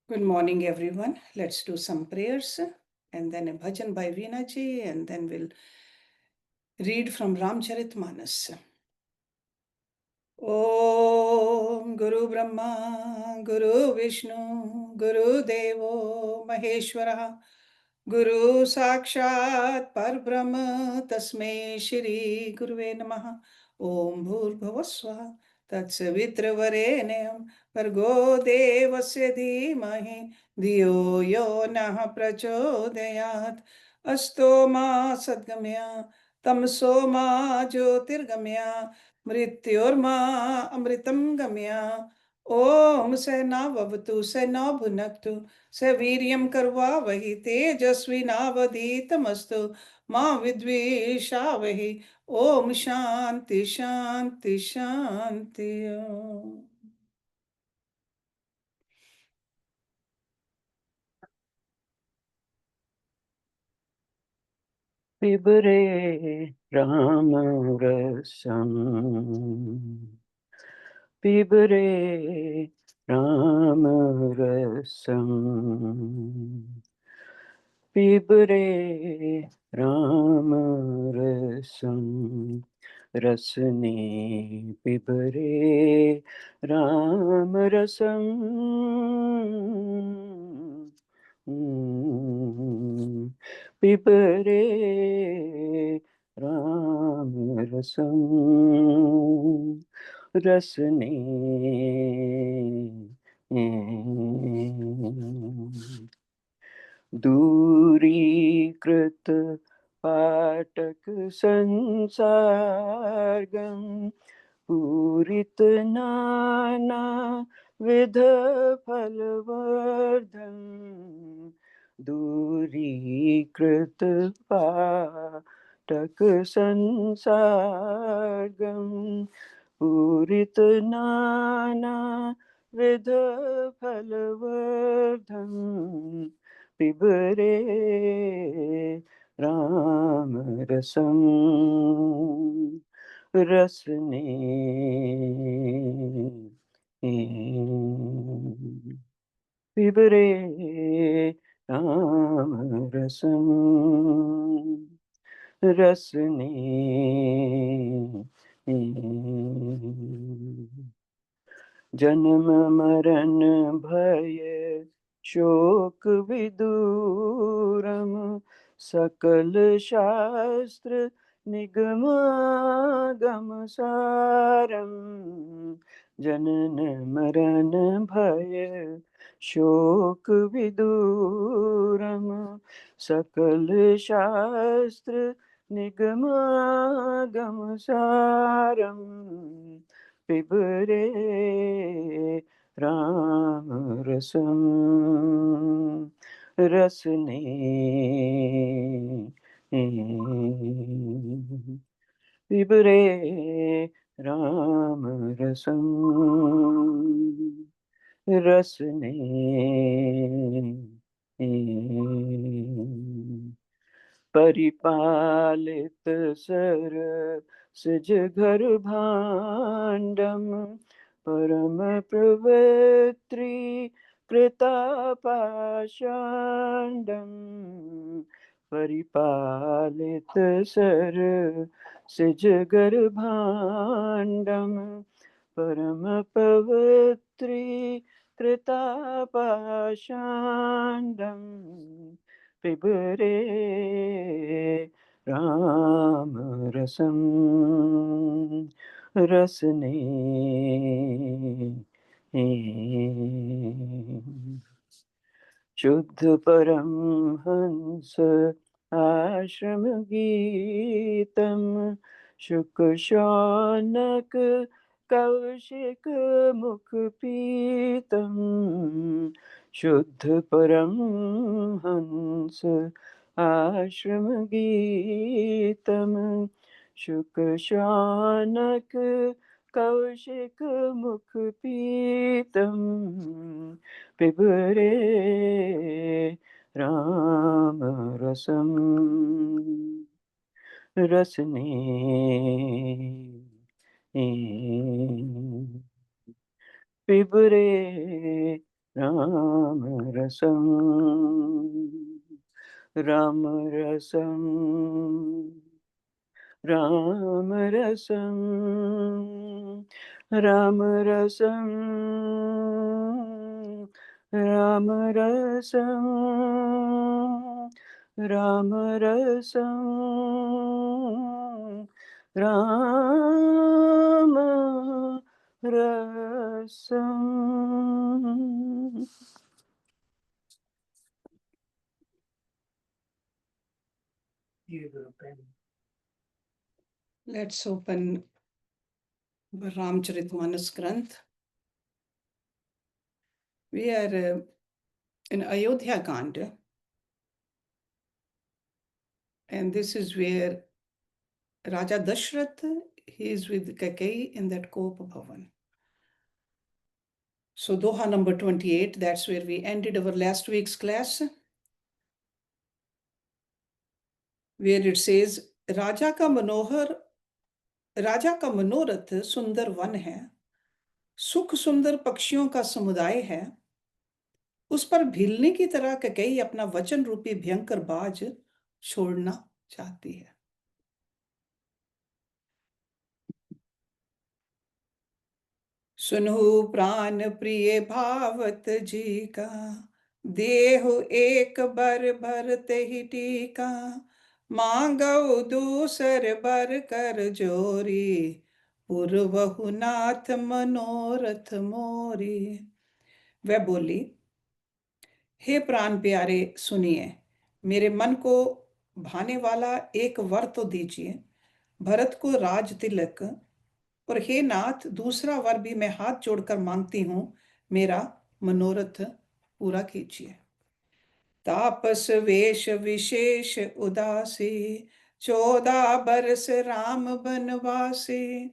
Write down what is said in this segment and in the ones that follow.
Good morning, everyone. Let's do some prayers and then a bhajan by Veena ji, and then we'll read from Ramcharitmanas. Om Guru Brahma, Guru Vishnu, Guru Devo Maheshwara, Guru Sakshat Parbrahma, Tasmai Shri Guruve Namaha. Om Bhurbhuvasvaha Tatsavitravarenyam Bhargo Devasya Dhimahi Dhiyo Yo Nah Prachodayat Asto Ma Sadgamya Tamso Ma Jyotirgamya मृत्योर्मा अमृतं गम्या ओम सहनावतु सहनौ सवीर्यं कर्वावहि तेजस्विनावधीतमस्तु मा विद्विषावहि ओम शांति शांति शांति पिबरे राम रसम पिबरे राम रसम पिबरे राम रसम रसने पिबरे राम रसम पिबरे राम रसम रसने दूरीकृत पाटक संसारगम पूरित नाना विध फलवर्धन दूरीकृत पाटक संसारगम पूरित नाना विध फलवर्धन पिबरे राम रसम रसने पिबरे राम रसम रसने जन्म मरण भय शोक विदूरम सकल शास्त्र निगमागम सारम जनन मरण भय शोक विदूरम सकल शास्त्र निगमागम सारम पिबरे राम रसम रसने पिबरे राम रसम रसने परिपालित सर सजघर भाण्डं परम प्रवृत्रि कृतापाषाण्डं परिपालित सर सजघर भाण्डं परम पवित्री कृतापाषाण्डं पिबरे राम रसम रसने शुद्ध परम हंस आश्रम गीतम शुक शौनक कौशिक मुख पीतम शुद्ध परम हंस आश्रम गीतम शुक शौनक कौशिक मुख पीतम पिबरे राम रसम रसने पिबरे रामरसं रामरसं रामरसं रामरसं रामरसं रामरसं रामरसम्। Let's open Ramcharitmanas Granth. We are in Ayodhya Kanda, and this is where Raja Dashrath, he is with Kaikeyi in that Kopa Bhavan. So Doha number 28, that's where we ended our last week's class, where it says, राजा का मनोरथ सुंदर one है, सुख सुंदर पक्षियों का समुदाय है, उस पर भीलने की तरह कैकेयी अपना वचन रूपी भयंकर बाज छोड़ना चाहती है। सुनहु प्राण प्रिय भावत जी का, देहु एक बर भरते ही टीका, मांगऊ दूसर बर कर जोरी, पूर्वहु नाथ मनोरथ मोरी। वह बोली, हे प्राण प्यारे सुनिए, मेरे मन को भाने वाला एक वर तो दीजिए, भरत को राज तिलक, और हे नाथ दूसरा वर भी मैं हाथ जोड़कर मांगती हूं, मेरा मनोरथ पूरा कीजिए। तापस वेश विशेष उदासी, 14 बरस राम बनवासी,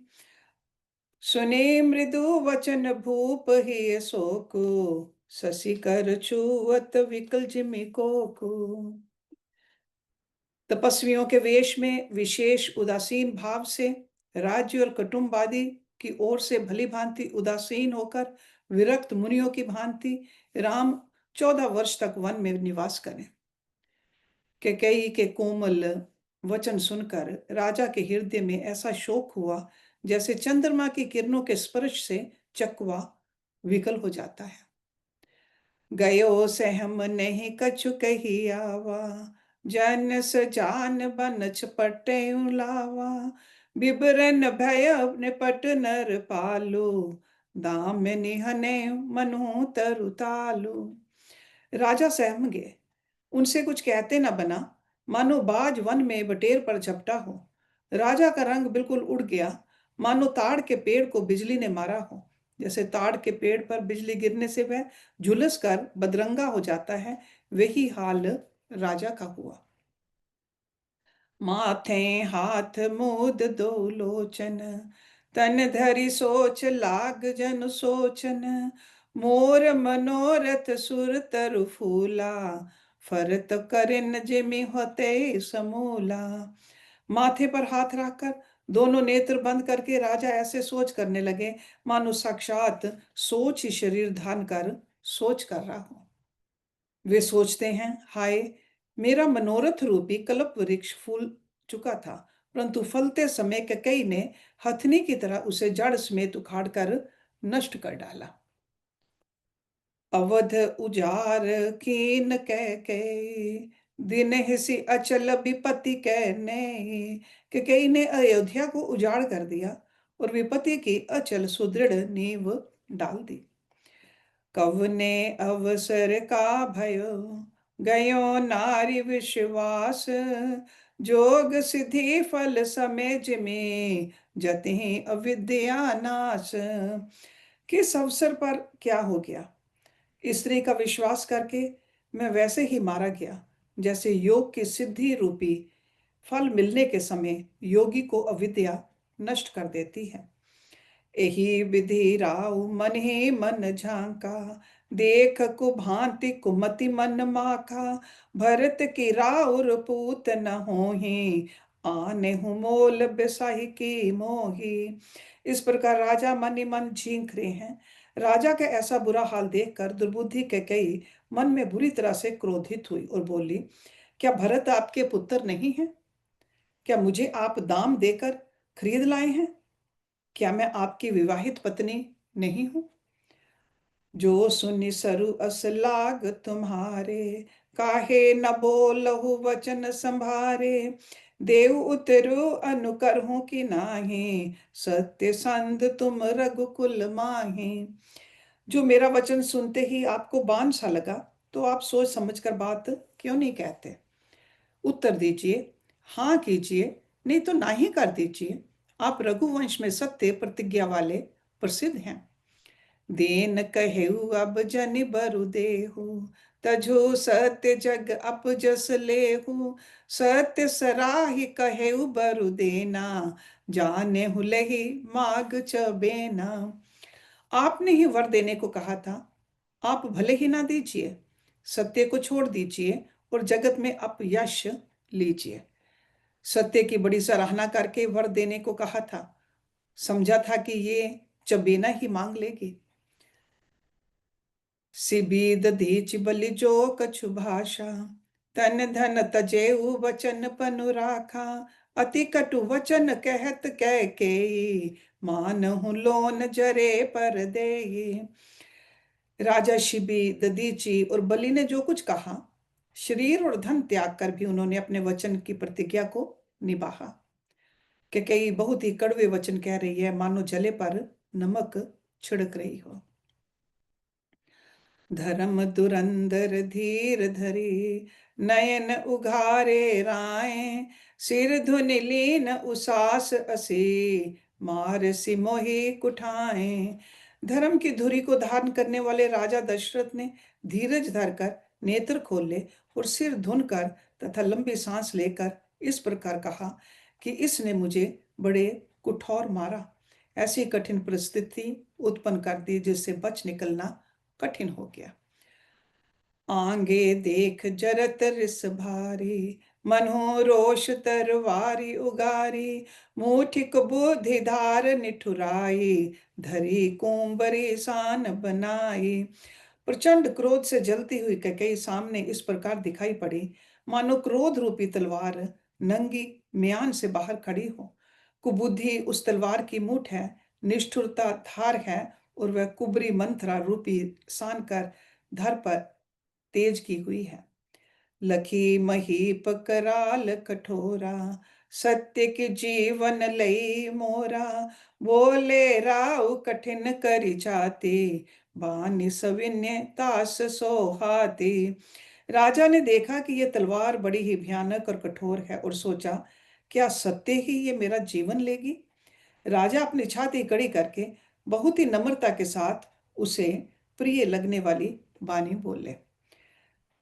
सुने मृदु वचन भूप ही सोकु, शशि कर छुअत विकल जिमि कोकु। तपस्वियों के वेश में विशेष उदासीन भाव से, राज्य और कुटुंब आदि की ओर से भली भांति उदासीन होकर, विरक्त मुनियों की भांति राम 14 वर्ष तक वन में निवास करें। कैकेयी के कोमल वचन सुनकर राजा के हृदय में ऐसा शोक हुआ, जैसे चंद्रमा की किरणों के स्पर्श से चकवा विकल हो जाता है। गयो सहम नहीं कछु कही आवा, जन सजान बन छपटे लावा, बिबरन भय निपट नर पालू, दाम निहने मनु तरुतालू। राजा सहम गए, उनसे कुछ कहते न बना, मानो बाज वन में बटेर पर झपटा हो। राजा का रंग बिल्कुल उड़ गया, मानो ताड़ के पेड़ को बिजली ने मारा हो। जैसे ताड़ के पेड़ पर बिजली गिरने से वह झुलस कर बदरंगा हो जाता है, वही हाल राजा का हुआ। माथे हाथ मूद दो लोचन, तन धरि सोच लाग जन सोचन, मोर मनोरथ सुर तरु फूला, फरत करिन जिमि होते समूला। माथे पर हाथ रखकर दोनों नेत्र बंद करके राजा ऐसे सोच करने लगे, मानो साक्षात सोच ही शरीर धारण कर सोच कर रहा हो। वे सोचते हैं, हाय, मेरा मनोरथ रूपी कल्प वृक्ष फूल चुका था, परंतु फलते समय कैकेयी ने हथनी की तरह उसे जड़ समेत उखाड़ कर नष्ट कर डाला। अवध उजार कीन कैकेयी, दिन हिसी अचल विपत्ति कहने। कैकेयी ने अयोध्या को उजाड़ कर दिया और विपत्ति की अचल सुदृढ़ नींव डाल दी। कवने अवसर का भयो, गयो नारी विश्वास, जोग सिद्धि फल समेज में, जति अविद्या नाश। किस अवसर पर क्या हो गया? स्त्री का विश्वास करके मैं वैसे ही मारा गया, जैसे योग की सिद्धि रूपी फल मिलने के समय योगी को अविद्या नष्ट कर देती है। एही विधि राव मन ही मन झांका, देख कुभांति कुमति मन माखा, भरत की राउर पूत न होही, आने हूँ मोल बिसाही की मोही। इस प्रकार राजा मन ही मन झींक रहे हैं। राजा का ऐसा बुरा हाल देखकर दुर्बुद्धि कैकेयी मन में बुरी तरह से क्रोधित हुई और बोली, क्या भरत आपके पुत्र नहीं है? क्या मुझे आप दाम देकर खरीद लाए हैं? क्या मैं आपकी विवाहित पत्नी नहीं हूं? जो सुनि सरु अस लाग तुम्हारे, काहे न बोलहु वचन संभारे। देव उतरु अनुकरहु की नाही, सत्य संध तुम रघुकुल माही। जो मेरा वचन सुनते ही आपको बांझ सा लगा, तो आप सोच समझकर बात क्यों नहीं कहते? उत्तर दीजिए, हाँ कीजिए, नहीं तो ना ही कर दीजिए। आप रघुवंश में सत्य प्रतिज्ञा वाले प्रसिद्ध हैं। देन कहेऊ अब जनि बरु देहु, तजु सत्य जग अपजस लेहु। सत्य सराहि कहेऊ बरु देना, जाने हुलहि माग चबेना। आपने ही वर देने को कहा था, आप भले ही ना दीजिए। सत्य को छोड़ दीजिए और जगत में अपयश लीजिए। सत्य की बड़ी सराहना करके वर देने को कहा था, समझा था कि ये चबेना ही मांग लेगी। सिबीद दीच बलि जो कछु भाषा, तन धन तजेऊ वचन पनु राखा। अति कटु वचन कहत कह के, मानहु लोन जरे पर देई। राजा शिबी ददीची और बलि ने जो कुछ कहा, शरीर और धन त्याग कर भी उन्होंने अपने वचन की प्रतिज्ञा को निभाया। कि कई बहुत ही कड़वे वचन कह रही है, मानो जले पर नमक छिड़क रही हो। धर्म दुरंदर धीर धरी, नयन उघारे राय। सिर धुनि लीन उसास असी, मार सिमोही कुठाए। धर्म की धुरी को धारण करने वाले राजा दशरथ ने धीरज धरकर नेत्र खोले और सिर धुन कर तथा लंबी सांस लेकर इस प्रकार कहा कि इसने मुझे बड़े कुठौर मारा, ऐसी कठिन परिस्थिति उत्पन्न कर दी जिससे बच निकलना कठिन हो गया। आंगे देख जरत रिस भारी, मनो रोष तरवारी उगारी। मुठिक बुद्धि धार निठुराई, धरी कुंबरी सान बनाई। प्रचंड क्रोध से जलती हुई कैकेयी सामने इस प्रकार दिखाई पड़ी, मानो क्रोध रूपी तलवार नंगी म्यान से बाहर खड़ी हो। कुबुद्धि उस तलवार की मूठ है, निष्ठुरता धार है और वह कुबरी मंथरा रूपी सान कर धर पर तेज की हुई है। लखी महीप कराल कठोरा, सत्य के जीवन लई मोरा। बोले राव कठिन करी जाती, बानी सविन्य तास सोहाती। राजा ने देखा कि यह तलवार बड़ी ही भयानक और कठोर है और सोचा, क्या सत्य ही ये मेरा जीवन लेगी? राजा अपनी छाती कड़ी करके बहुत ही नम्रता के साथ उसे प्रिय लगने वाली वाणी बोले।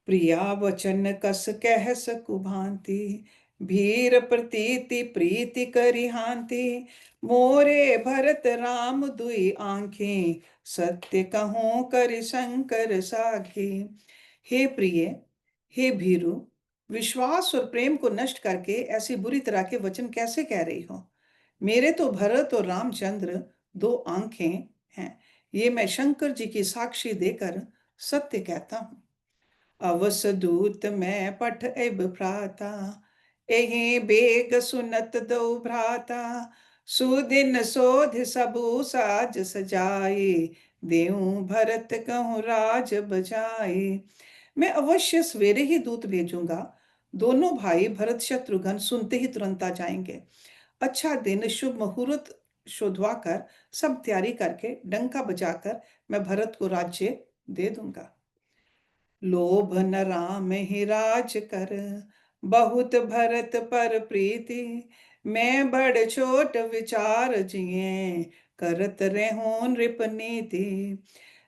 प्रिया वचन कस कह सकु भांति, भीर प्रतीति प्रीति करी हांति। मोरे भरत राम दुई आंखें, सत्य कहूं करि शंकर साखी। हे प्रिय, हे भीरु, विश्वास और प्रेम को नष्ट करके ऐसी बुरी तरह के वचन कैसे कह रही हो? मेरे तो भरत और रामचंद्र दो आंखें हैं, ये मैं शंकर जी की साक्षी देकर सत्य कहता हूं। अवसदूत मैं पठ एब भ्राता, एहि बेग सुनत दो भ्राता। सुदिन सोध सबु साज सजाए, देऊं भरत कहूँ राज बजाए। मैं अवश्य सवेरे ही दूत भेजूंगा। दोनों भाई भरत शत्रुघ्न सुनते ही तुरंत आ जाएंगे। अच्छा दिन शुभ मुहूर्त शोधवा कर सब तैयारी करके डंका बजाकर मैं भरत को राज्य दे दूंगा। लोभ न राम ही राज कर, बहुत भरत पर प्रीति। मैं बड़ छोट विचार जिए, करत रहूं नृप नीति।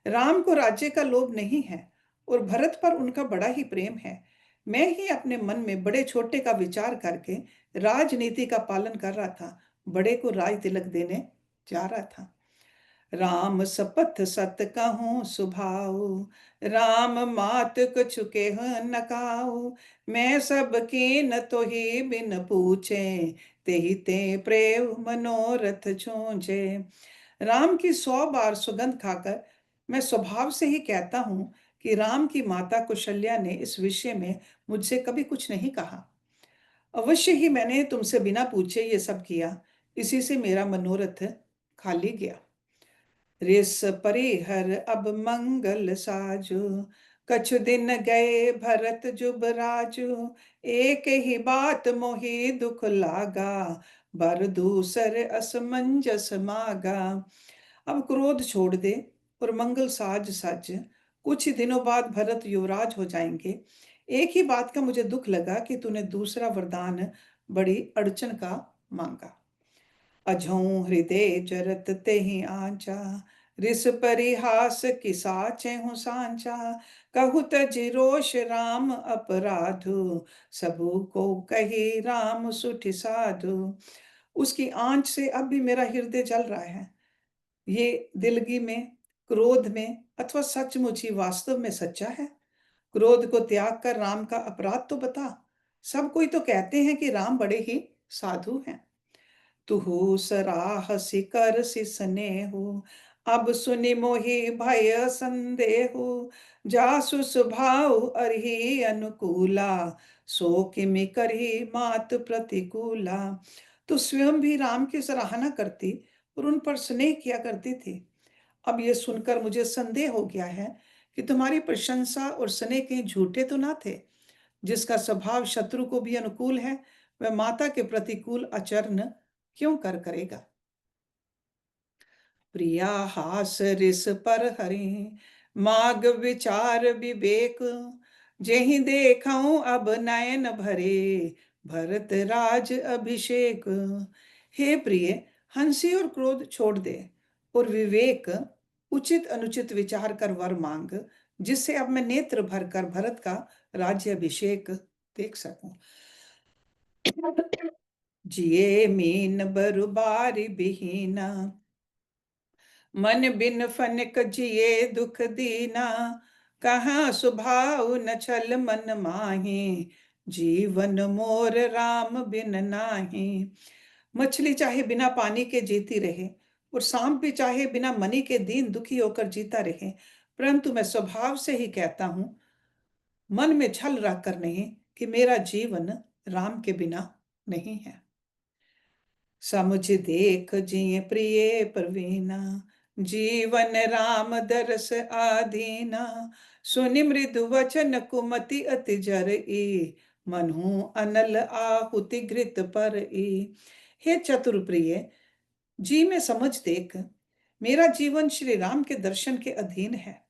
राम को राज्य का लोभ नहीं है और भरत पर उनका बड़ा ही प्रेम है। मैं ही अपने मन में बड़े छोटे का विचार करके राजनीति का पालन कर रहा था, बड़े को राज तिलक देने जा रहा था। राम सपथ सत कहूँ सुभाऊ, राम मात कछु केह न काऊ। मैं सब कीन तो ही बिन पूछे, तेहि ते प्रेम मनोरथ छूझे। राम की 100 बार सुगंध खाकर मैं स्वभाव से ही कहता हूँ कि राम की माता कौशल्या ने इस विषय में मुझसे कभी कुछ नहीं कहा। अवश्य ही मैंने तुमसे बिना पूछे ये सब किया, इसी से मेरा मनोरथ खाली गया। रिस परिहर अब मंगल साजु, कछु दिन गए भरत जुबराजु। एक ही बात मोहि दुख लागा, बर दूसर असमंजस मागा। अब क्रोध छोड़ दे और मंगल साज सज, कुछ ही दिनों बाद भरत युवराज हो जाएंगे। एक ही बात का मुझे दुख लगा कि तूने दूसरा वरदान बड़ी अड़चन का मांगा। अझों हृदय जरत तेहि आंचा, रिस परिहास किसा चेहु सांचा। कहु तजि रोष राम अपराधु, सबु को कही राम सुठि साधु। उसकी आंच से अब भी मेरा हृदय जल रहा है। ये दिलगी में, क्रोध में अथवा सचमुच ही वास्तव में सच्चा है? क्रोध को त्याग कर राम का अपराध तो बता। सब कोई तो कहते हैं कि राम बड़े ही साधु हैं। तुहु सराहसि करसि स्नेहु, अब सुनि मोहि भय संदेहु। जासु स्वभाव अरहि अनुकूला, सो किमि करहि मात प्रतिकूला। तू स्वयं भी राम की सराहना करती और उन पर स्नेह किया करती थी। अब ये सुनकर मुझे संदेह हो गया है कि तुम्हारी प्रशंसा और स्नेह कहीं झूठे तो ना थे। जिसका स्वभाव शत्रु को भी अनुकूल है, वह माता के प्रतिकूल आचरण क्यों करेगा। प्रिया हास रिस पर हरि, माग विचार विवेक। जेहि देखऊं अब नयन भरे, भरत राज अभिषेक। हे प्रिय, हंसी और क्रोध छोड़ दे और विवेक, उचित अनुचित विचार कर वर मांग, जिससे अब मैं नेत्र भरकर भरत का राज्य अभिषेक देख सकूं। जिए मीन बरुबारी बिहीना, मन बिन फनिक जिए दुख दीना। कहाँ स्वभाव न छल मन माही, जीवन मोर राम बिन नाही। मछली चाहे बिना पानी के जीती रहे और सांप भी चाहे बिना मनी के दीन दुखी होकर जीता रहे, परंतु मैं स्वभाव से ही कहता हूं, मन में छल रख कर नहीं, कि मेरा जीवन राम के बिना नहीं है। समुझ देख जिय प्रिय प्रवीणा, जीवन राम दरस आधीना। सुनि मृदु वचन कुमति अति जरई, मनहु अनल आहुति घृत पर। हे चतुर प्रिय, जी में समझ देख, मेरा जीवन श्री राम के दर्शन के अधीन है।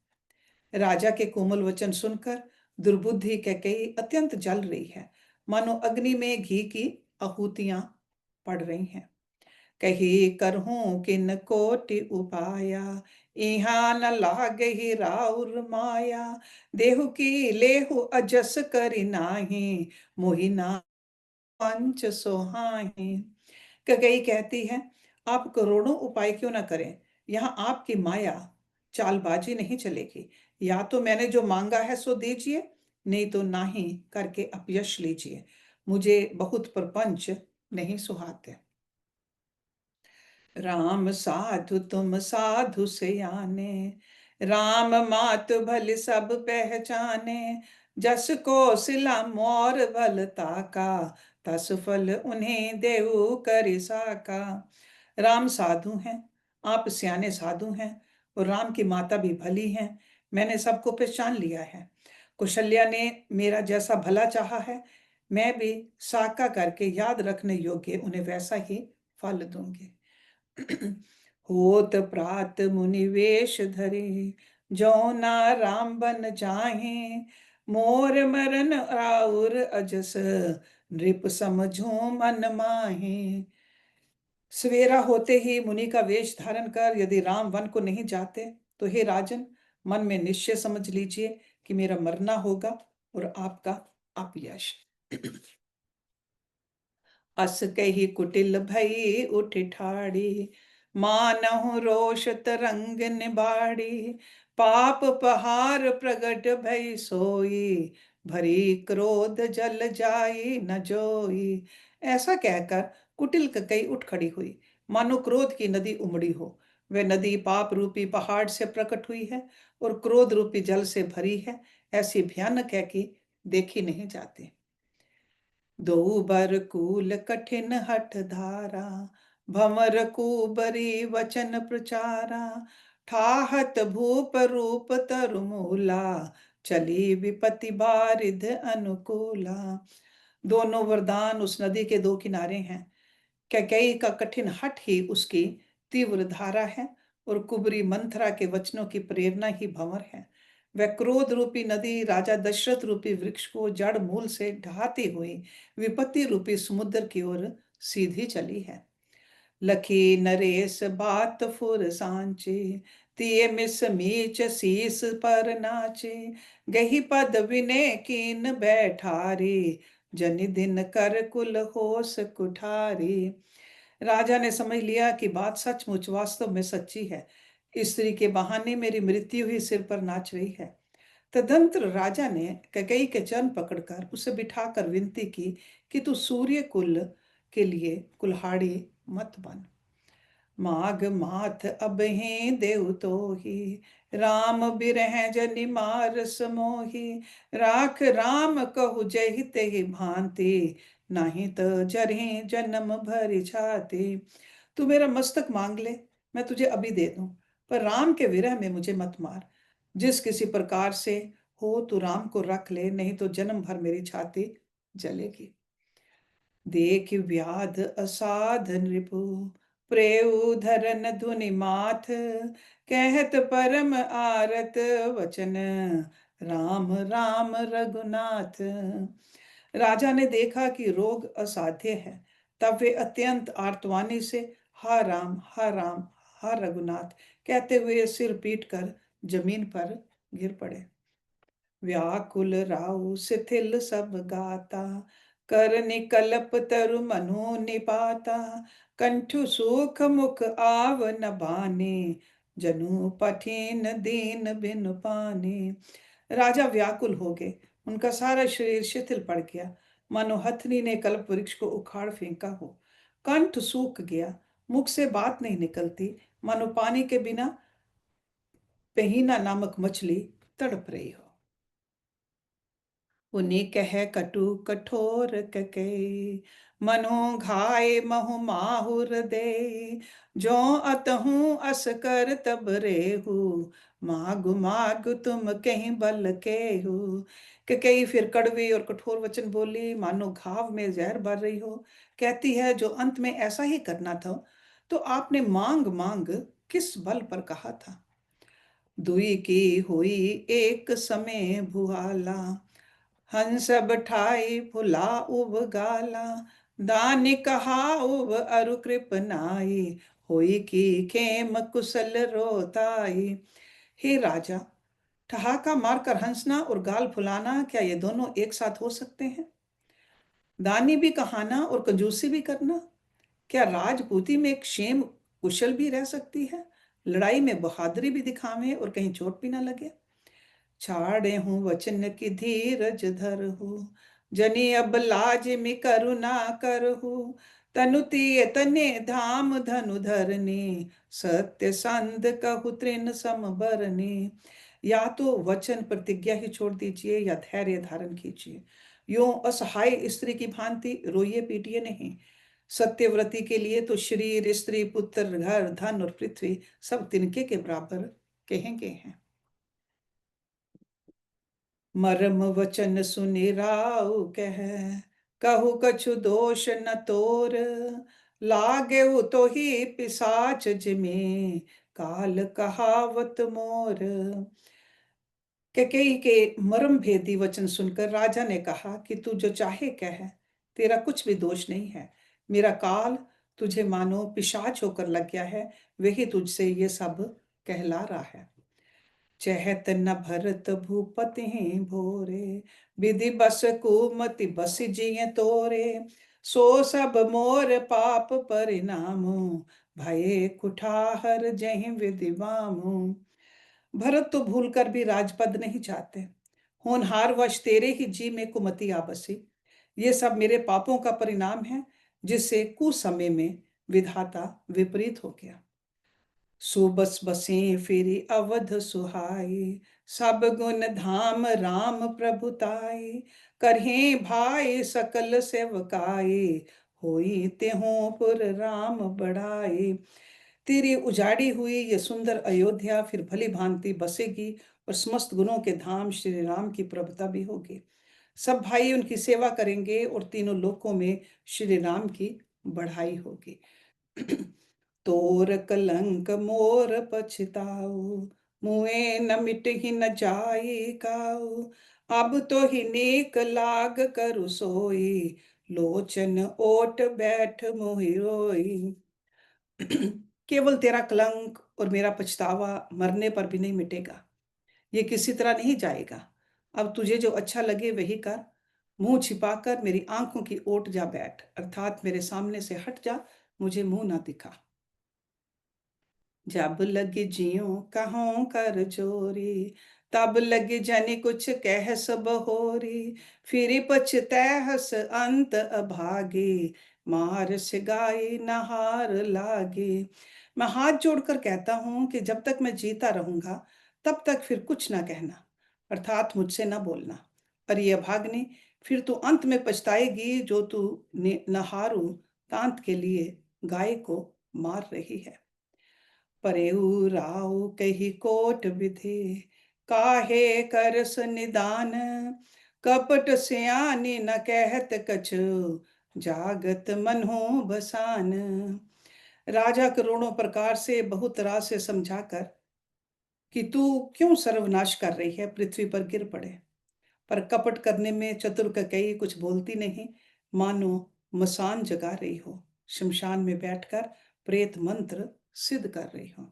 राजा के कोमल वचन सुनकर दुर्बुद्धि कैकेयी अत्यंत जल रही है, मानो अग्नि में घी की आहुतियां पड़ रही हैं। कही करहूं किन कोटि उपाया, इहा न लागहि राउर माया। देहु की लेहु अजस करि नाही, मोहि ना पंच सोहाही। कई कहती है, आप करोड़ों उपाय क्यों ना करें, यहाँ आपकी माया चालबाजी नहीं चलेगी। या तो मैंने जो मांगा है सो दीजिए, नहीं तो नाही करके अपयश लीजिए। मुझे बहुत प्रपंच नहीं सुहाते। राम साधु तुम साधु सयाने, राम मात भल सब पहचाने। जस को सिला मोर भल ताका, तस फल उन्हें देऊ करि साका। राम साधु हैं, आप सियाने साधु हैं और राम की माता भी भली हैं। मैंने सबको पहचान लिया है। कौशल्या ने मेरा जैसा भला चाहा है, मैं भी साका करके याद रखने योग्य उन्हें वैसा ही फल दूंगी। होत प्रात मुनि वेश धरे, जो ना राम बन जाहे। मोर मरन राउर अजस, नृप समझो मन माहे। सवेरा होते ही मुनि का वेश धारण कर यदि राम वन को नहीं जाते, तो हे राजन, मन में निश्चय समझ लीजिए कि मेरा मरना होगा और आपका अपयश। अस कही कुटिल भई उठ ठाड़ी, मानहु रोष तरंग निबाड़ी। पाप पहार प्रगट भई सोई, भरी क्रोध जल जाई न जोई। ऐसा कहकर कुटिल ककई उठ खड़ी हुई, मानो क्रोध की नदी उमड़ी हो। वह नदी पाप रूपी पहाड़ से प्रकट हुई है और क्रोध रूपी जल से भरी है, ऐसी भयानक है कि देखी नहीं जाती। दो बर कूल कठिन हठ धारा, भंवर कुबरी वचन प्रचारा, ठाहत भूप रूप तरुमूला, चली विपत्ति बारिध अनुकूला। दोनों वरदान उस नदी के दो किनारे हैं। कैकेयी का कठिन हठ ही उसकी तीव्र धारा है और कुबरी मंथरा के वचनों की प्रेरणा ही भंवर है। वह क्रोध रूपी नदी राजा दशरथ रूपी वृक्ष को जड़ मूल से ढहाती हुई विपत्ति रूपी समुद्र की ओर सीधी चली है। लखी नरेश बात फुर सांचे, तिये मिस मीच शीस पर नाचे, गही पद विनय कीन बैठारी, जनि दिन कर कुल होस कुठारी। राजा ने समझ लिया कि बात सचमुच वास्तव में सच्ची है। स्त्री के बहाने मेरी मृत्यु ही सिर पर नाच रही है। तदंतर राजा ने कैकेयी के चरण पकड़कर उसे बिठाकर विनती की कि तू सूर्य कुल के लिए कुल्हाड़ी मत बन। माघ माथ अब ही देव तो ही, राम बिरह जनि मार समोही, राख राम कहु जहि तेहि भांति, नहीं तो जरहि जन्म भरि छाति। तू मेरा मस्तक मांग ले, मैं तुझे अभी दे दूं, पर राम के विरह में मुझे मत मार। जिस किसी प्रकार से हो तू राम को रख ले, नहीं तो जन्म भर मेरी छाती जलेगी। देख व्याध असाध नृपु, प्रेउ धरन धुनि माथ, कहत परम आरत वचन, राम राम रघुनाथ। राजा ने देखा कि रोग असाध्य है, तब वे अत्यंत आर्तवानी से हा राम हा राम हा रघुनाथ कहते हुए सिर पीट कर जमीन पर गिर पड़े। व्याकुल राउ शिथिल सब गाता, कर निकलप तरु मनु निपाता, कंठु सूख मुख आव न बाने, जनु पठिन दीन बिन पाने। राजा व्याकुल हो गए, उनका सारा शरीर शिथिल पड़ गया, मानो हथनी ने कल्प वृक्ष को उखाड़ फेंका हो। कंठ सूख गया, मुख से बात नहीं निकलती, मानो पानी के बिना पहीना नामक मछली तड़प रही हो। उन्हीं कह कटु कठोर कके, मनु घाय महु माहुर दे, जो अतहु अस कर तब रेहु, मागु मागु तुम कहीं बल केहु। कई फिर कड़वी और कठोर वचन बोली, मानो घाव में जहर भर रही हो। कहती है, जो अंत में ऐसा ही करना था तो आपने मांग मांग किस बल पर कहा था। दुई की हुई एक समय भुआला, हंस बठाई फुला उब गाला, दानि कहा उब अरु कृपनाई, होई की खेम कुशल रोताई। हे राजा, ठहाका मारकर हंसना और गाल फुलाना, क्या ये दोनों एक साथ हो सकते हैं? दानी भी कहाना और कंजूसी भी करना, क्या राजपूती में एक क्षेम कुशल भी रह सकती है? लड़ाई में बहादुरी भी दिखावे और कहीं चोट भी ना लगे। छाड़े हूँ वचन की धीरज धरहु, जनि अब लाज मि करुणा करहु, तनु तिय तने धाम धनु धरनी, सत्य संध कहु तृण सम बरनी। या तो वचन प्रतिज्ञा ही छोड़ दीजिए या धैर्य धारण कीजिए। यूं असहाय स्त्री की भांति रोइए पीटिए नहीं। सत्यव्रती के लिए तो शरीर स्त्री पुत्र घर धन और पृथ्वी सब तिनके के बराबर कहेंगे हैं। मरम वचन सुनि राउ कह, कहु कछु दोष न तोर, लागे तो ही पिसाच जिमे, काल कहावत मोर। कैकेयी के मर्म भेदी वचन सुनकर राजा ने कहा कि तू जो चाहे कह, तेरा कुछ भी दोष नहीं है। मेरा काल तुझे मानो पिशाच होकर लग गया है, वही तुझसे ये सब कहला रहा है। चहत न भरत भूपति भोरे, विधि बस कुमति बस जिय तोरे, सो सब मोर पाप परिणामो, भये कुठाहर जहि विधि वामु। भरत तो भूलकर भी राजपद नहीं चाहते, होनहार वश तेरे ही जी में कुमति आ बसी। ये सब मेरे पापों का परिणाम है, जिससे कुसमय में विधाता विपरीत हो गया। सुबस बसें फिरि अवध सुहाए, सब गुण धाम राम प्रभुताए, करहें भाई सकल सेवकाए, होई त्यों पुर राम बढ़ाए। तेरी उजाड़ी हुई ये सुंदर अयोध्या फिर भली भांति बसेगी और समस्त गुणों के धाम श्री राम की प्रभुता भी होगी। सब भाई उनकी सेवा करेंगे और तीनों लोकों में श्री राम की बढ़ाई होगी। तोर कलंक मोर पछताओ, मुए न मिटहि न जाई काऊ, अब तो ही नेक लाग करु सोई, लोचन ओट बैठ मोहि रोई। केवल तेरा कलंक और मेरा पछतावा मरने पर भी नहीं मिटेगा, ये किसी तरह नहीं जाएगा। अब तुझे जो अच्छा लगे वही कर, मुंह छिपाकर मेरी आंखों की ओट जा बैठ, अर्थात मेरे सामने से हट जा, मुझे मुंह ना दिखा। जब लग जियो कहों कर जोरी, तब लग जनि कुछ कह सब होरी, फिर पछतैहस अंत अभागे, मार सिगाई नहार लागे। मैं हाथ जोड़कर कहता हूं कि जब तक मैं जीता रहूंगा तब तक फिर कुछ ना कहना, अर्थात मुझसे ना बोलना। और ये अभाग्नि, फिर तू अंत में पछताएगी जो तू नहारू तांत के लिए गाय को मार रही है। परेऊ राव कही कोट विधि, काहे करस निदान, कपट सियानी न कहत कछु, जागत मनहु बसान। राजा करोड़ों प्रकार से बहुत राह से समझाकर कि तू क्यों सर्वनाश कर रही है, पृथ्वी पर गिर पड़े, पर कपट करने में चतुर कई कुछ बोलती नहीं, मानो मसान जगा रही हो, शमशान में बैठकर प्रेत मंत्र सिद्ध कर रही हो।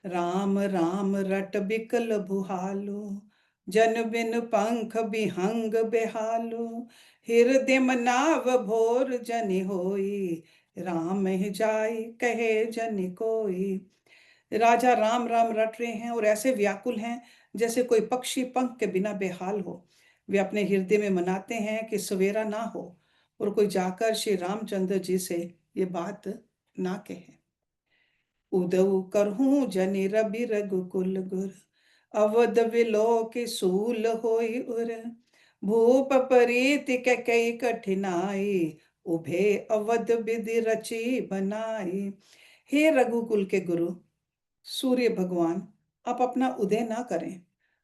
राम राम रट बिकल भुहालो, जन बिन पंख बिहंग बेहालो, हृदय मनाव भोर जनि होई, राम ही जाई कहे जनि कोई। राजा राम राम रट रहे हैं और ऐसे व्याकुल हैं जैसे कोई पक्षी पंख के बिना बेहाल हो। वे अपने हृदय में मनाते हैं कि सवेरा ना हो और कोई जाकर श्री रामचंद्र जी से ये बात ना कहे। उदऊ करहूँ जनि रवि रघुकुल गुर, अवध विलोक सूल होई उर, भूप परीत कई कठिनाई, उभे अवध विधि रची बनाई। हे रघुकुल के गुरु सूर्य भगवान, आप अपना उदय ना करें,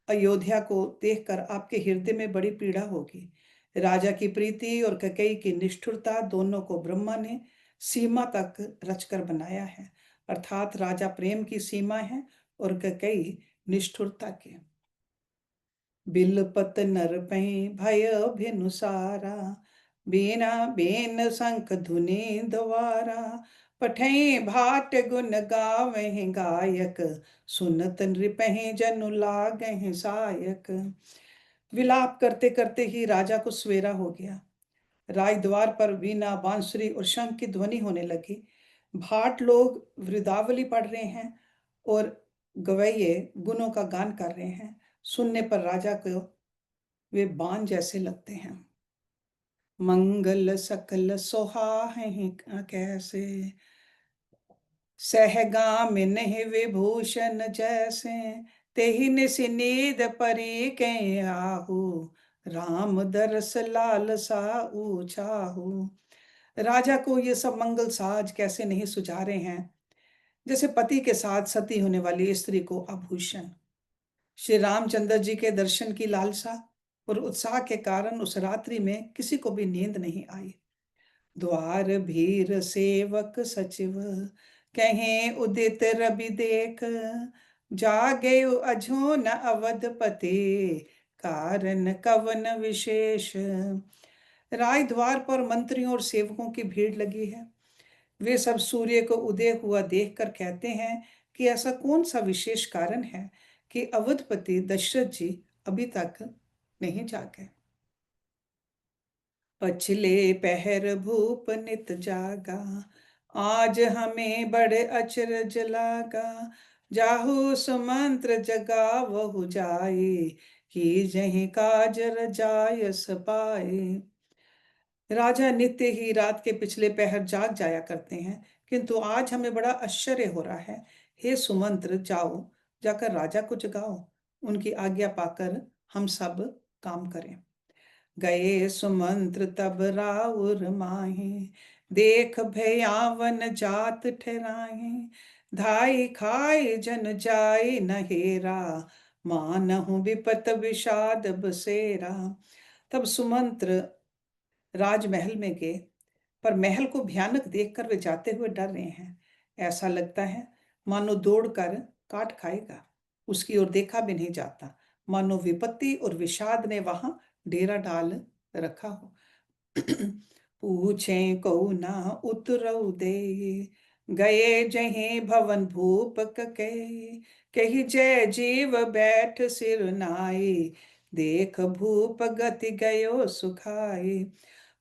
अयोध्या को देखकर आपके हृदय में बड़ी पीड़ा होगी। राजा की प्रीति और कैकेयी की निष्ठुरता दोनों को ब्रह्मा ने सीमा तक रचकर बनाया है, अर्थात राजा प्रेम की सीमा है और कैकेयी निष्ठुरता की। बिलपत नर पै भय भिनुसारा, बीना बेन शंख धुनि द्वारा, पठै भाट गुण गावहि गायक, सुनत नृपहि जनु लागहि सायक। विलाप करते करते ही राजा को सवेरा हो गया। राजद्वार पर वीणा बांसुरी और शंख की ध्वनि होने लगी। भाट लोग वृदावली पढ़ रहे हैं और गवैये गुणों का गान कर रहे हैं। सुनने पर राजा को वे बाण जैसे लगते हैं। मंगल सकल सोहाहि कैसे, सहगामिन विभूषण जैसे, तेहि निस नीद परी के आहू, राम दरस लालसा ऊचाहू। राजा को ये सब मंगल साज कैसे नहीं सुझा रहे हैं, जैसे पति के साथ सती होने वाली स्त्री को आभूषण। श्री रामचंद्र जी के दर्शन की लालसा और उत्साह के कारण उस रात्रि में किसी को भी नींद नहीं आई। द्वार भीर सेवक सचिव, कहें उदित रवि देख, जागे अझो न अवधपति, कारण कवन विशेष। राजद्वार पर मंत्रियों और सेवकों की भीड़ लगी है। वे सब सूर्य को उदय हुआ देखकर कहते हैं कि ऐसा कौन सा विशेष कारण है कि अवधपति दशरथ जी अभी तक नहीं जागे। पछले पहर भूप नित जागा, आज हमें बड़े अचरज लागा, जाहु सुमंत्र जगावहु जाए, कि जहीं काज रजायस पाए। राजा नित्य ही रात के पिछले पहर जाग जाया करते हैं, किंतु आज हमें बड़ा आश्चर्य हो रहा है। हे सुमंत्र, जाओ, जाकर राजा को जगाओ, उनकी आज्ञा पाकर हम सब काम करें। गए सुमंत्र तब राउर माहे, देख भयावन जात ठहराए। धाई खाए जन जाए न हेरा, मानहु विपत विषाद बसेरा। तब सुमंत्र राजमहल में गए, पर महल को भयानक देखकर वे जाते हुए डर रहे हैं। ऐसा लगता है मानो दौड़कर काट खाएगा। उसकी ओर देखा भी नहीं जाता, मानो विपत्ति और विषाद ने वहां डेरा डाल रखा हो। पूछे को ना उतरऊ दे, गए जहे भवन भूप कहे। कही जय जीव बैठ सिर नाए, देख भूप गति गयो सुखाए।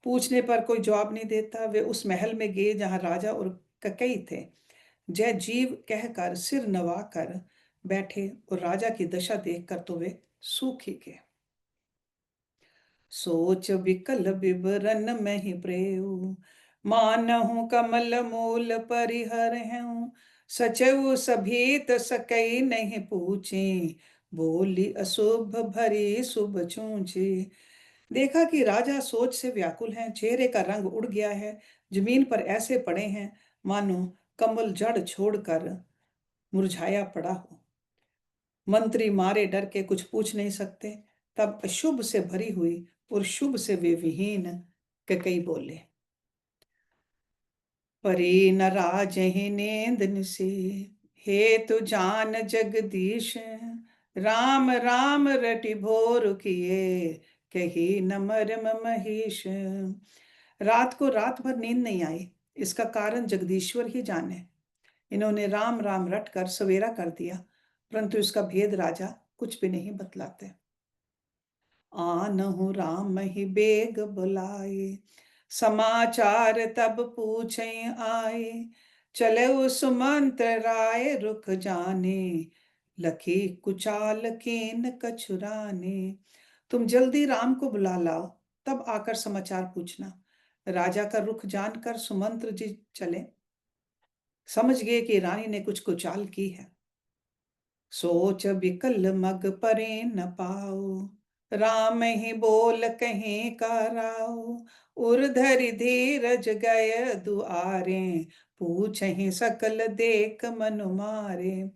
पूछने पर कोई जवाब नहीं देता। वे उस महल में गए जहां राजा और ककई थे। जय जीव कहकर सिर नवाकर बैठे और राजा की दशा देखकर तो वे सूख ही गए। सोच विकल विवरण में ही प्रेऊ, मानहु कमल मूल परिहर हूँ। सचऊ सभीत सकई नहीं पूछे, बोली अशुभ भरी शुभ चूंचे। देखा कि राजा सोच से व्याकुल हैं, चेहरे का रंग उड़ गया है, जमीन पर ऐसे पड़े हैं मानो कमल जड़ छोड़कर मुरझाया पड़ा हो। मंत्री मारे डर के कुछ पूछ नहीं सकते। तब अशुभ से भरी हुई और शुभ से वे विहीन ककई बोले, परी न राजहि नेंद निसे, हे तु जान जगदीश। राम राम रटि भोर किए, कही न मरम महेश। रात को रात भर नींद नहीं आई, इसका कारण जगदीश्वर ही जाने। इन्होंने राम राम रट कर सवेरा कर दिया, परंतु इसका भेद राजा कुछ भी नहीं बतलाते। आनहु राम ही बेग बुलाए, समाचार तब पूछे आए। चले सुमंत्र राय रुख जाने, लखी कुचाल कीन कछुराने। तुम जल्दी राम को बुला लाओ, तब आकर समाचार पूछना। राजा का रुख जानकर सुमंत्र जी चले, समझ गए कि रानी ने कुछ कुचाल की है। सोच विकल मग परे न पाओ, राम ही बोल कहीं का राओ। उर्धरि धीरज गय दुआरे, पूछहि सकल देख मनु मारे।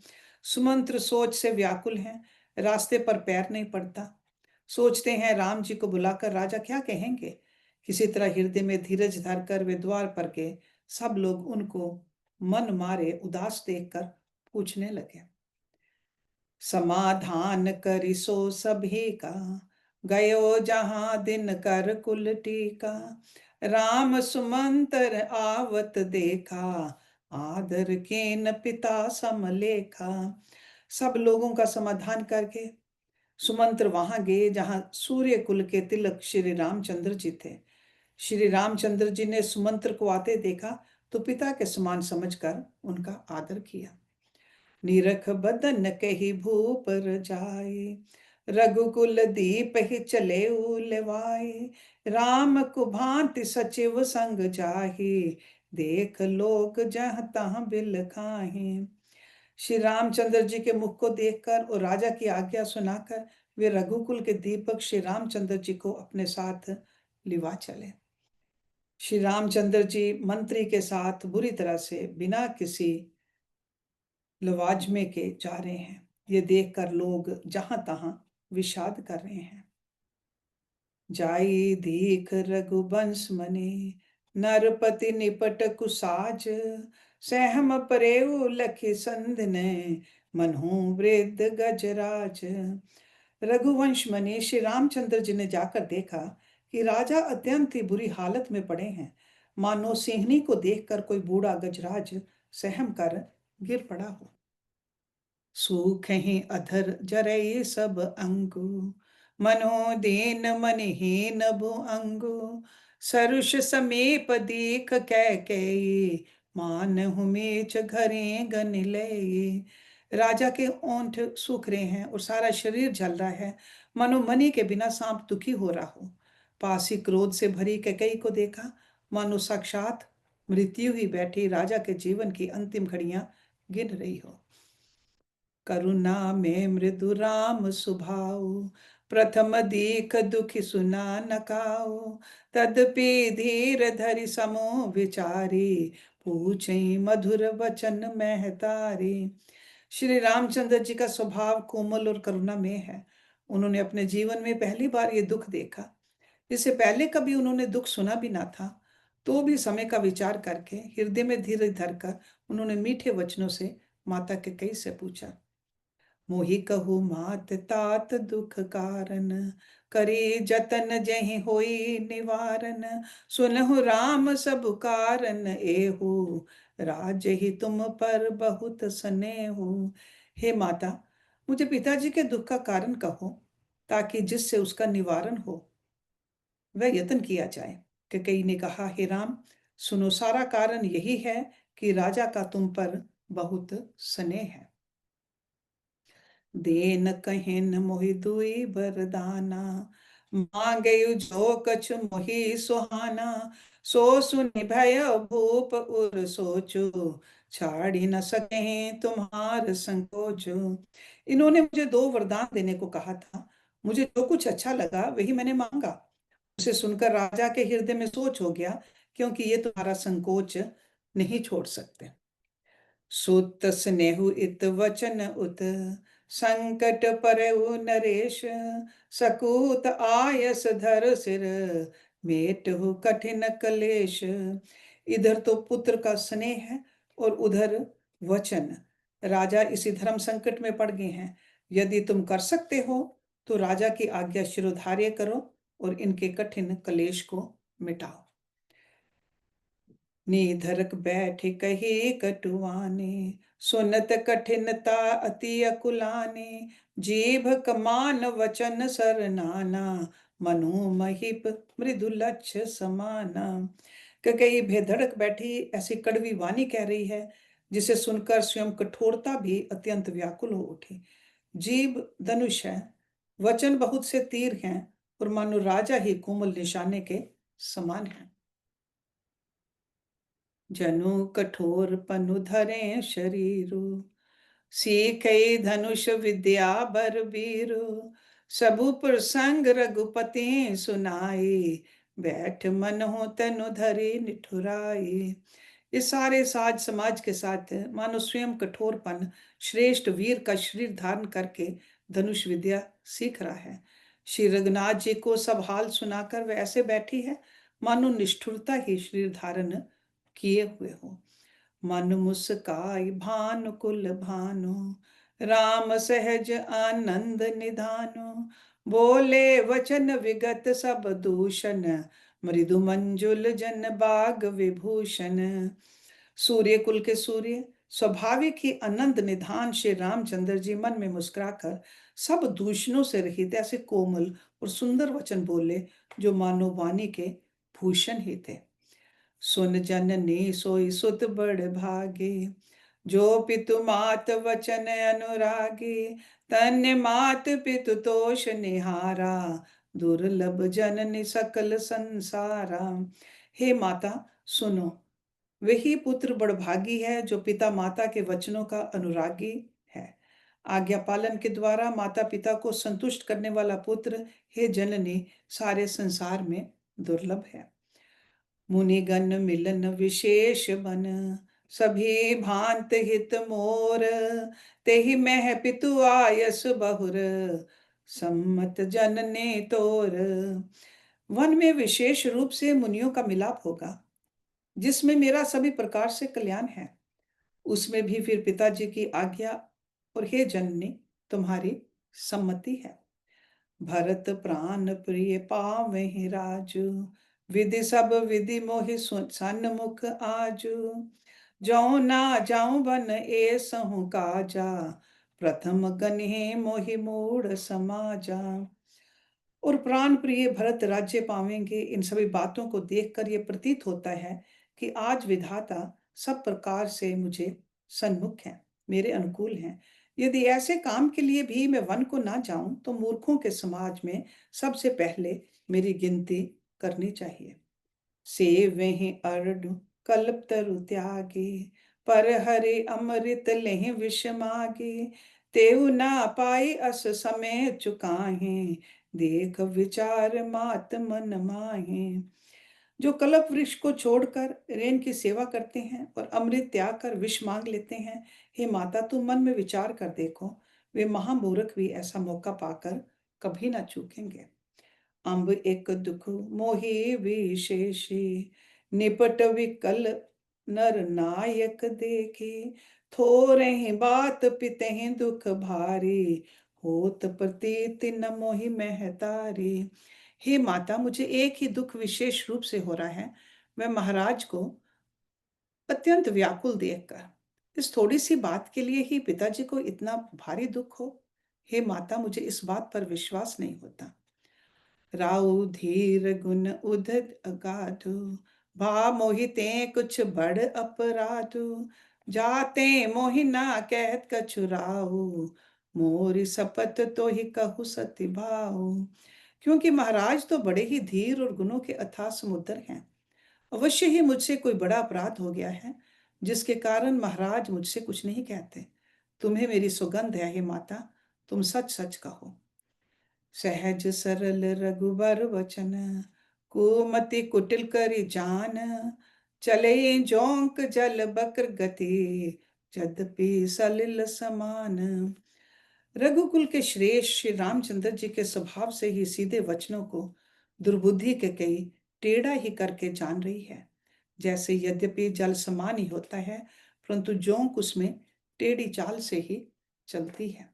सुमंत्र सोच से व्याकुल हैं, रास्ते पर पैर नहीं पड़ता। सोचते हैं राम जी को बुलाकर राजा क्या कहेंगे। किसी तरह हृदय में धीरज धरकर वे द्वार पर गए। सब लोग उनको मन मारे उदास देखकर पूछने लगे। समाधान करि सो सभी का, गयो जहां दिन कर कुल टीका। राम सुमंतर आवत देखा, आदर केन पिता समलेखा। सब लोगों का समाधान करके सुमंत्र वहां गए जहां सूर्य कुल के तिलक श्री रामचंद्र जी थे। श्री रामचंद्र जी ने सुमंत्र को आते देखा तो पिता के समान समझकर उनका आदर किया। निरख बदन कही भूपर जाए, रघुकुल दीप ही चले उलवाए। राम को भांति सचिव संग जाहि, देख लोक जह तहाँ बिल खाहि। श्री रामचंद्र जी के मुख को देखकर और राजा की आज्ञा सुनाकर वे रघुकुल के दीपक श्री रामचंद्र जी को अपने साथ लिवा चले। श्री रामचंद्र जी मंत्री के साथ बुरी तरह से बिना किसी लवाजमे के जा रहे हैं। ये देखकर लोग जहां तहां विषाद कर रहे हैं। जाई दीख रघुवंश मने, नरपति निपट कुसाज। सहम परेऊ लखि संधने, मनहु वृद्ध गजराज। रघुवंश मनी श्री रामचंद्र जी ने जाकर देखा कि राजा अत्यंत ही बुरी हालत में पड़े हैं, मानो सिंहनी को देखकर कोई बूढ़ा गजराज सहम कर गिर पड़ा हो। सूख ही अधर जरई सब अंगु, मनो दीन मनहीन भु अंगु। सरुष समीप दीख कै मान हुमेच घरे गन ले। राजा के ओंठ सूख रहे हैं और सारा शरीर जल रहा है, मनो मनी के बिना सांप दुखी हो रहा हो। पास ही क्रोध से भरी कैकेयी को देखा, मानो साक्षात मृत्यु ही बैठी राजा के जीवन की अंतिम घड़ियां गिन रही हो। करुणा में मृदु राम सुभाऊ, प्रथम दीख दुखी सुना न काऊ। तदपि धीर धरि समो विचारी, पूछे मधुर वचन महतारी। श्री रामचंद्र जी का स्वभाव कोमल और करुणामय है। उन्होंने अपने जीवन में पहली बार ये दुख देखा। इससे पहले कभी उन्होंने दुख सुना भी ना था। तो भी समय का विचार करके हृदय में धीरे धरकर उन्होंने मीठे वचनों से माता के कई से पूछा। मोहि कहु मात तात दुख कारण, करे जतन जहि होई निवारण। सुनहु राम सब कारण एहु, राज ही तुम पर बहुत स्नेहु। हे माता, मुझे पिताजी के दुख का कारण कहो, ताकि जिससे उसका निवारण हो वह यत्न किया जाए। कैकेयी ने कहा, हे राम, सुनो, सारा कारण यही है कि राजा का तुम पर बहुत स्नेह है। देन कहिन मोहि दुई बरदाना, मांगे जो कछ मोहि सुहाना। सो सुनि भय भूप उर सोचो, छाड़ी न सके तुम्हार संकोचो। इन्होंने मुझे दो वरदान देने को कहा था। मुझे जो कुछ अच्छा लगा वही मैंने मांगा। उसे सुनकर राजा के हृदय में सोच हो गया, क्योंकि ये तुम्हारा संकोच नहीं छोड़ सकते। सुत स्नेहु इत वचन उत, संकट परहु नरेश। सकूत आयस धर सिर, मेटहु कठिन कलेश। इधर तो पुत्र का स्नेह है और उधर वचन। राजा इसी धर्म संकट में पड़ गए हैं। यदि तुम कर सकते हो तो राजा की आज्ञा शिरोधार्य करो और इनके कठिन कलेश को मिटाओ। नीधरक बैठे कहे कटुआने, सुनत कठिनता अति अकुलाने। जीभ कमान वचन सरनाना, मनु महिप मृदु लक्ष्य समाना। कई भेधड़क बैठी ऐसी कड़वी वाणी कह रही है, जिसे सुनकर स्वयं कठोरता भी अत्यंत व्याकुल हो उठी। जीभ धनुष है, वचन बहुत से तीर हैं, और मानो राजा ही कोमल निशाने के समान है। जनु कठोर पनु धरे शरीरु, सीखे धनुष विद्या बर बीरु। सबु प्रसंग रघुपति सुनाई, बैठ मन हो तनु धरे निठुराई। इस सारे साज समाज के साथ मानो स्वयं कठोरपन श्रेष्ठ वीर का शरीर धारण करके धनुष विद्या सीख रहा है। श्री रघुनाथ जी को सब हाल सुनाकर वह ऐसे बैठी है, मानो निष्ठुरता ही शरीर धारण किए हुए हो। मन मुस्काई भानु कुल भानु, राम सहज आनंद निधानु। बोले वचन विगत सब दूषण, मृदु मंजुल जन बाग विभूषण। सूर्य कुल के सूर्य, स्वाभाविक ही अनंत निधान श्री रामचंद्र जी मन में मुस्कुराकर सब दूषणों से रहित ऐसे कोमल और सुंदर वचन बोले, जो मानो वाणी के भूषण ही थे। सुन जननी सोई सुत बड़ भागे, जो पितु मात वचन अनुरागे। तन्य मात पितु तोष निहारा, दुर्लभ जननी सकल संसारा। हे माता, सुनो, वही पुत्र बड़भागी है जो पिता माता के वचनों का अनुरागी है। आज्ञा पालन के द्वारा माता पिता को संतुष्ट करने वाला पुत्र, हे जननी, सारे संसार में दुर्लभ है। मुनिगण मिलन विशेष बन, सभी भांत हित मोर। तेहि मह पितु आयस बहुर, सम्मत जनने तोर। वन में विशेष रूप से मुनियों का मिलाप होगा, जिसमें मेरा सभी प्रकार से कल्याण है। उसमें भी फिर पिताजी की आज्ञा और हे जननी, तुम्हारी सम्मति है। भरत प्राण प्रिय पावहि राजू, विधि सब विधि मोहि सन्मुख आजू। जाऊं ना जाऊं बन ए सहु काजा, प्रथम गन्हे मोहि मूढ़ समाजा। और प्राण प्रिय भरत राज्य पावेंगे, इन सभी बातों को देखकर यह प्रतीत होता है कि आज विधाता सब प्रकार से मुझे सन्मुख है, मेरे अनुकूल हैं। यदि ऐसे काम के लिए भी मैं वन को ना जाऊं तो मूर्खों के समाज में सबसे पहले मेरी गिनती करनी चाहिए। से वही अरडु कल्प तरु त्यागे, पर हरे अमृत लेहि विष मागे। तेऊ ना पाई अस समय चुकाहे, देख विचार मात मन माहे। जो कल्प वृक्ष को छोड़कर रेन की सेवा करते हैं और अमृत त्याग कर विष मांग लेते हैं, हे माता तुम मन में विचार कर देखो, वे महामूर्ख भी ऐसा मौका पाकर कभी ना चूकेंगे। अंब एक दुख मोहि विशेषी, निपट विकल नर नायक देखी। थोरे बात पिते दुख भारी, होत प्रतीति न मोहि महतारी। हे माता मुझे एक ही दुख विशेष रूप से हो रहा है, मैं महाराज को अत्यंत व्याकुल देखकर। इस थोड़ी सी बात के लिए ही पिताजी को इतना भारी दुख हो। हे माता मुझे इस बात पर विश्वास नहीं होता। राउ धीर गुण उदत अगाधु, भा मोहिते कुछ बड़ अपराधु। जाते मोहि ना कहत कछु राहु, मोरी शपथ तो ही कहु सति भाऊ। क्योंकि महाराज तो बड़े ही धीर और गुणों के अथाह समुद्र हैं। अवश्य ही मुझसे कोई बड़ा अपराध हो गया है, जिसके कारण महाराज मुझसे कुछ नहीं कहते। तुम्हें मेरी सुगंध है हे माता, तुम सच सच कहो। सहज सरल रघुबर वचन, कुमति कुटिल करि जान। चले जोंक जल बक्र गति, यद्यपि सलिल समान। रघुकुल के श्रेष्ठ श्री रामचंद्र जी के स्वभाव से ही सीधे वचनों को दुर्बुद्धि के कई टेढ़ा ही करके जान रही है। जैसे यद्यपि जल समान ही होता है, परंतु जोंक उसमें टेढ़ी चाल से ही चलती है।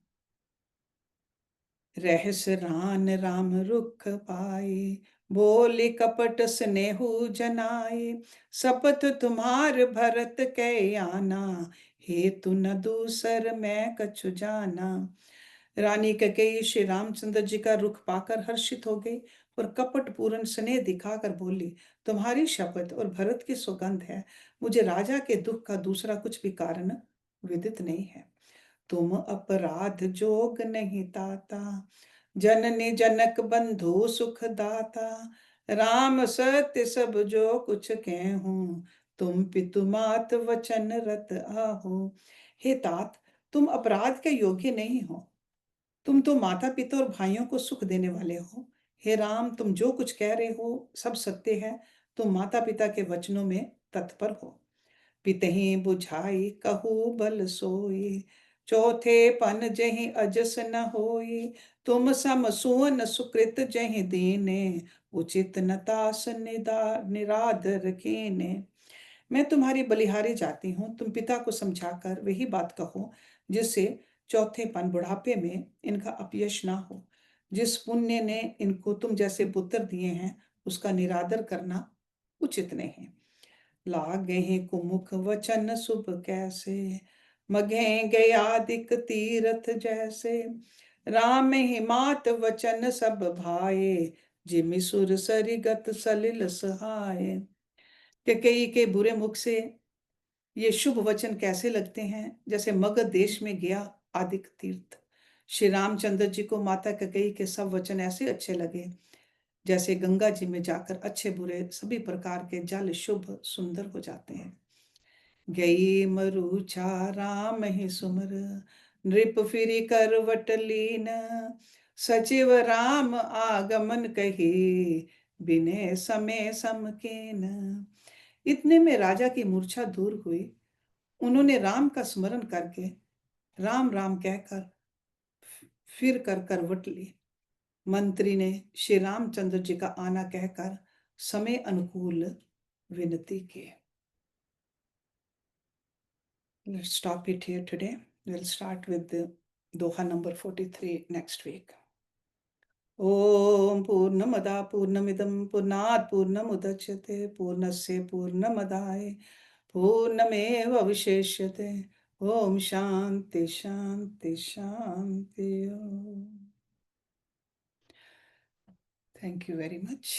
रहस रान राम रुख पाए, बोले कपट स्नेहु जनाए। शपथ तुम्हार भरत कै आना, हेतु न दूसर मैं कछु जाना। रानी कैकेयी श्री रामचंद्र जी का रुख पाकर हर्षित हो गई और कपट पूर्ण स्नेह दिखाकर बोली, तुम्हारी शपथ और भरत की सौगंध है, मुझे राजा के दुख का दूसरा कुछ भी कारण विदित नहीं है। तुम अपराध जोग नहीं ताता, जननी जनक बंधु सुख दाता। राम सत्य सब जो कुछ कहूँ, तुम पितु मात वचन रत आहो। हे तात, तुम अपराध के योग्य नहीं हो, तुम तो माता पिता और भाइयों को सुख देने वाले हो। हे राम, तुम जो कुछ कह रहे हो सब सत्य है, तुम माता पिता के वचनों में तत्पर हो। पितहि बुझाई कहू बल सोई, चौथे पन जहि अजस न होई। तुम सम सुवन सुकृत जहि दीने, उचित न तास निरादर कीने। मैं तुम्हारी बलिहारी जाती हूँ, तुम पिता को समझाकर वही बात कहो, जिससे चौथेपन बुढ़ापे में इनका अपयश ना हो। जिस पुण्य ने इनको तुम जैसे पुत्र दिए हैं, उसका निरादर करना उचित नहीं। लागे कुमुख वचन शुभ कैसे, मगे गयादिक तीरथ जैसे। राम ही मात वचन सब भाए, जिमि सुर सरिगत सलिल सहाय। कैकेयी के बुरे मुख से ये शुभ वचन कैसे लगते हैं, जैसे मगध देश में गया आदिक तीर्थ। श्री रामचंद्र जी को माता कैकेयी के सब वचन ऐसे अच्छे लगे, जैसे गंगा जी में जाकर अच्छे बुरे सभी प्रकार के जल शुभ सुंदर हो जाते हैं। गई मरुचा राम ही सुमर, नृप फिरी करवट लीन। सचिव राम आगमन कही, बिने समय समकीन। इतने में राजा की मूर्छा दूर हुई। उन्होंने राम का स्मरण करके राम राम कहकर फिर कर करवट ली। मंत्री ने श्री रामचंद्र जी का आना कहकर समय अनुकूल विनती की। Let's stop it here today. We'll start with the Doha number 43 next week. ॐ पूर्णमदा पूर्णमिदं पूर्णात् पूर्णमुदच्यते पूर्णस्य पूर्णमदाय पूर्णमेवावशिष्यते। ॐ शान्ति शान्ति शान्ति। Thank you very much.